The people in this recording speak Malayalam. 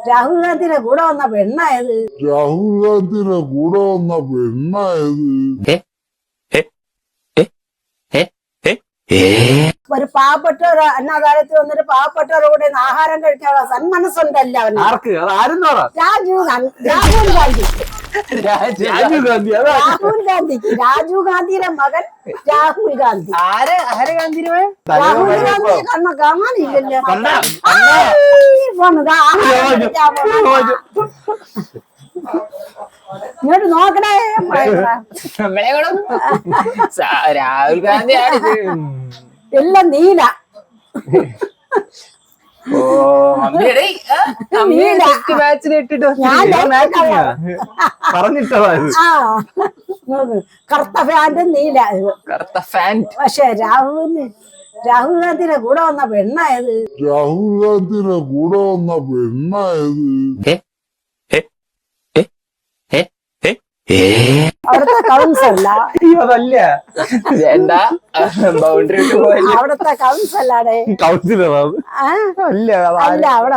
രാഹുൽ ഗാന്ധിയുടെ കൂടെ വന്ന പെണ്ണായത്. ഒരു പാവപ്പെട്ട അനാഥാലയത്തിൽ വന്നിട്ട് പാവപ്പെട്ടവരുടെ കൂടെ ആഹാരം കഴിക്കാനുള്ള സന്മനസ്സുണ്ടല്ലോ അവന്. രാഹുൽ ഗാന്ധിക്ക് രാജീവ് ഗാന്ധിയുടെ മകൻ രാഹുൽ ഗാന്ധി. രാഹുൽ ഗാന്ധി കാണാനില്ലല്ലോ. ഇങ്ങോട്ട് നോക്കണേ. രാഹുൽ ഗാന്ധി എല്ലാം നീല. കറുത്ത ഫാൻറ് നീല. പക്ഷെ രാഹുൽ ഗാന്ധിയുടെ കൂടെ വന്ന പെണ്ണായത്. അവിടുത്തെ കൗൺസിലല്ല. അവിടുത്തെ കൗൺസിലാണ്. കൗൺസിലർ അല്ല അവിടെ